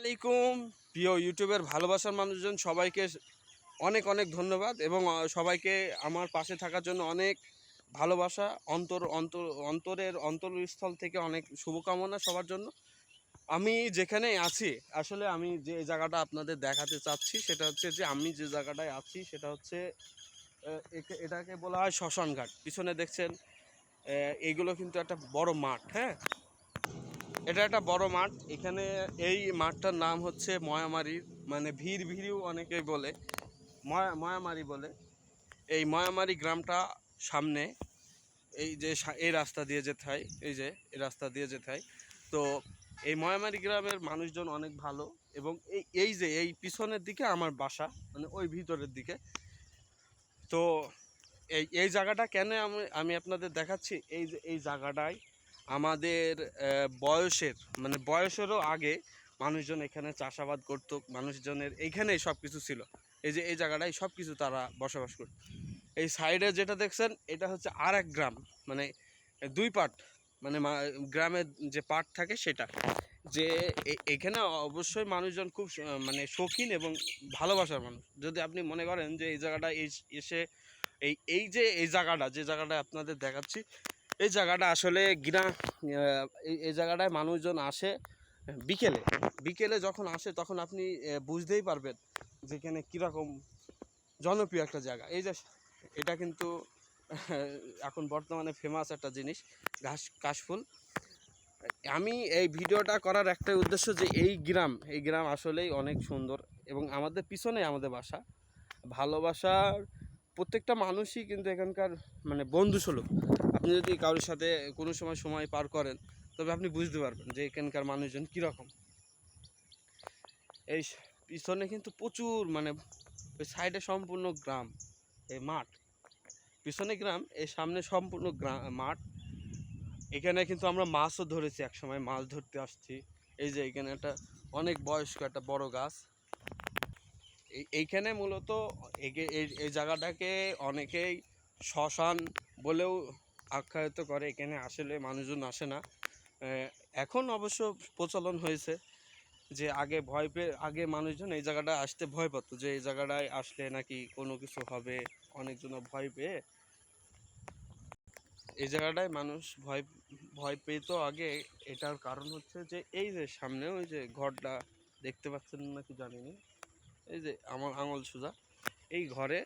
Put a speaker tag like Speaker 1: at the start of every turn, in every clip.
Speaker 1: আলাইকুম প্রিয় ইউটিউবের ভালোবাসার মানুষজন সবাইকে অনেক অনেক ধন্যবাদ এবং সবাইকে আমার পাশে থাকার জন্য অনেক ভালোবাসা অন্তরের অন্তরস্থল থেকে অনেক শুভকামনা সবার জন্য। আমি যেখানে আছি আসলে আমি যে জায়গাটা আপনাদের দেখাতে চাচ্ছি সেটা হচ্ছে যে আমি যে জায়গাটায় আছি সেটা হচ্ছে এটাকে বলা হয় শ্মশানঘাট। পিছনে দেখছেন এইগুলো কিন্তু একটা বড় মাঠ। হ্যাঁ, এটা একটা বড় মাঠ। এখানে এই মাঠটার নাম হচ্ছে ময়ামারি, মানে ভিড়ও অনেকেই বলে, ময়ামারি বলে। এই ময়ামারি গ্রামটা সামনে, এই যে এই রাস্তা দিয়ে যেতে হয়, এই রাস্তা দিয়ে যেতে হয়। তো এই ময়ামারি গ্রামের মানুষজন অনেক ভালো এবং এই পিছনের দিকে আমার বাসা, মানে ওই ভিতরের দিকে। তো এই জায়গাটা কেন আমি আপনাদের দেখাচ্ছি, এই জায়গাটায় আমাদের বয়সেরও আগে মানুষজন এখানে চাষাবাদ করত। মানুষজনের এইখানেই সব কিছু ছিল। এই জায়গাটায় সব কিছু তারা বসবাস করত। এই সাইডে যেটা দেখছেন এটা হচ্ছে আর এক গ্রাম, মানে দুই পার্ট, মানে গ্রামের যে পার্ট থাকে সেটা। যে এখানে অবশ্যই মানুষজন খুব মানে শৌখিন এবং ভালোবাসার মানুষ। যদি আপনি মনে করেন যে এই জায়গাটা এসে এই জায়গাটা, যে জায়গাটা আপনাদের দেখাচ্ছি, এই জায়গাটা আসলে এই জায়গাটায় মানুষজন আসে বিকেলে। বিকেলে যখন আসে তখন আপনি বুঝতেই পারবেন যেখানে কীরকম জনপ্রিয় একটা জায়গা। এই যে এটা কিন্তু এখন বর্তমানে ফেমাস একটা জিনিস, কাশফুল। আমি এই ভিডিওটা করার একটাই উদ্দেশ্য যে এই গ্রাম আসলেই অনেক সুন্দর এবং আমাদের পিছনে আমাদের বাসা। ভালোবাসার প্রত্যেকটা মানুষই কিন্তু এখানকার মানে বন্ধুসুলভ। আপনি যদি কারোর সাথে কোনো সময় পার করেন তবে আপনি বুঝতে পারবেন যে এখানকার মানুষজন কীরকম। এই পিছনে কিন্তু প্রচুর, মানে ওই সাইডে সম্পূর্ণ গ্রাম, এই মাঠ পিছনে গ্রাম, এই সামনে সম্পূর্ণ মাঠ। এখানে কিন্তু আমরা মাছও ধরেছি, একসময় মাছ ধরতে আসছি। এই যে এখানে একটা অনেক বয়স্ক একটা বড় গাছ। এইখানে মূলত এই জায়গাটাকে অনেকেই শ্মশান বলেও আখ্যায়িত করে। এখানে আসলে মানুষজন আসে না। এখন অবশ্য প্রচলন হয়েছে যে আগে মানুষজন এই জায়গাটায় আসতে ভয় পেত, যে এই জায়গাটায় আসলে নাকি কোনো কিছু হবে। অনেকজন ভয় পেয়ে এই জায়গাটায় মানুষ ভয় পেত আগে। এটার কারণ হচ্ছে যে এই যে সামনে ওই যে ঘরটা দেখতে পাচ্ছেন নাকি জানিনি, এই যে আমার আঙুল সোজা এই ঘরে,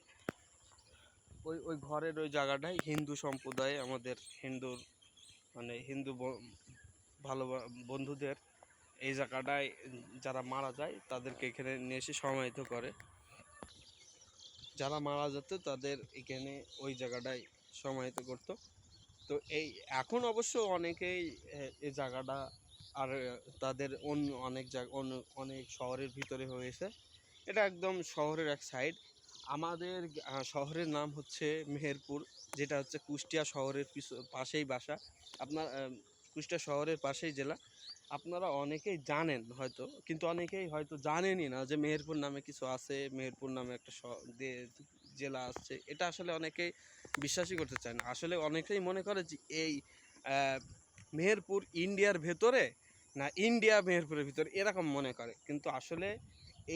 Speaker 1: ওই ঘরের ওই জায়গাটায় হিন্দু সম্প্রদায়, আমাদের হিন্দু ভালো বন্ধুদের এই জায়গাটায় যারা মারা যায় তাদেরকে এখানে নিয়ে এসে সমাহিত করে। যারা মারা যেত তাদের এখানে ওই জায়গাটায় সমাহিত করতো। তো এখন অবশ্য অনেকেই এই জায়গাটা আর তাদের অনেক শহরের ভিতরে হয়েছে। এটা একদম শহরের এক সাইড। আমাদের শহরের নাম হচ্ছে মেহেরপুর, যেটা হচ্ছে কুষ্টিয়া শহরের পাশেই বাসা। আপনার কুষ্টিয়া শহরের পাশেই জেলা। আপনারা অনেকেই জানেন হয়তো, কিন্তু অনেকেই হয়তো জানেনই না যে মেহেরপুর নামে কিছু আছে, মেহেরপুর নামে একটা জেলা আসছে। এটা আসলে অনেকেই বিশ্বাসই করতে চায় না। আসলে অনেকেই মনে করে যে এই মেহেরপুর ইন্ডিয়ার ভেতরে, না ইন্ডিয়া মেহেরপুরের ভিতরে, এরকম মনে করে। কিন্তু আসলে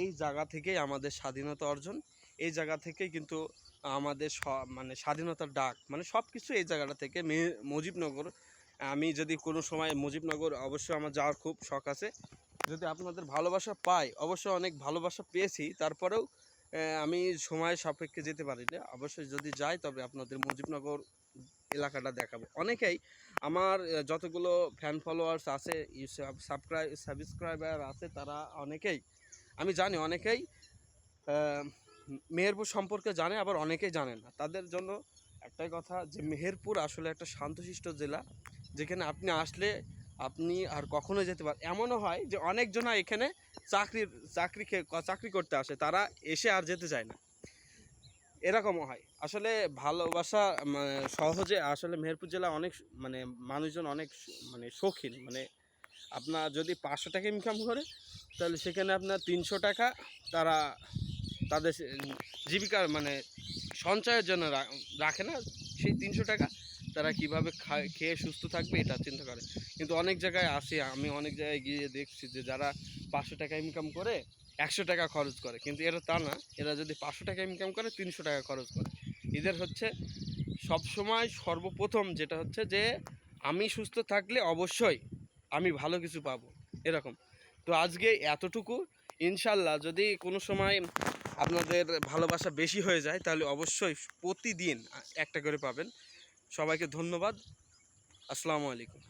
Speaker 1: এই জায়গা থেকেই আমাদের স্বাধীনতা অর্জন। এই জায়গা থেকেই কিন্তু আমাদের মানে স্বাধীনতার ডাক, মানে সব কিছু এই জায়গাটা থেকে। মুজিবনগর, আমি যদি কোনো সময় মুজিবনগর, অবশ্যই আমার যাওয়ার খুব শখ আছে। যদি আপনাদের ভালোবাসা পাই, অবশ্যই অনেক ভালোবাসা পেয়েছি, তারপরেও আমি সময় সাপেক্ষে যেতে পারি না। অবশ্যই যদি যাই তবে আপনাদের মুজিবনগর এলাকাটা দেখাবো। অনেকেই আমার যতগুলো ফ্যান ফলোয়ার্স আছে, সাবস্ক্রাইবার আছে, তারা অনেকেই, আমি জানি অনেকেই মেহেরপুর সম্পর্কে জানে, আবার অনেকেই জানে না। তাদের জন্য একটাই কথা, যে মেহেরপুর আসলে একটা শান্তশিষ্ট জেলা, যেখানে আপনি আসলে আপনি আর কখনোই যেতে পারেন। এমনও হয় যে অনেকজন এখানে চাকরি করতে আসে, তারা এসে আর যেতে চায় না, এরকমও হয়। আসলে ভালোবাসা সহজে, আসলে মেহেরপুর জেলা অনেক মানে মানুষজন অনেক মানে শৌখিন। মানে আপনার যদি 500 টাকা ইনকাম করে, তাহলে সেখানে আপনার 300 টাকা তারা তাদের জীবিকার মানে সঞ্চয়ের জন্য রাখে না। সেই 300 টাকা তারা কিভাবে খেয়ে সুস্থ থাকবে এটা চিন্তা করে। কিন্তু অনেক জায়গায় আসি, আমি অনেক জায়গায় গিয়ে দেখছি যে যারা 500 টাকা ইনকাম করে 100 টাকা খরচ করে, কিন্তু এরা তা না, এরা যদি 500 টাকা ইনকাম করে 300 টাকা খরচ করে। এদের হচ্ছে সবসময় সর্বপ্রথম যেটা হচ্ছে যে আমি সুস্থ থাকলে অবশ্যই আমি ভালো কিছু পাবো, এরকম। তো আজকে এতটুকু। ইনশাল্লাহ যদি কোনো সময় আপনাদের ভালোবাসা বেশি হয়ে যায় তাহলে অবশ্যই প্রতিদিন একটা করে পাবেন। সবাইকে ধন্যবাদ। আসসালামু আলাইকুম।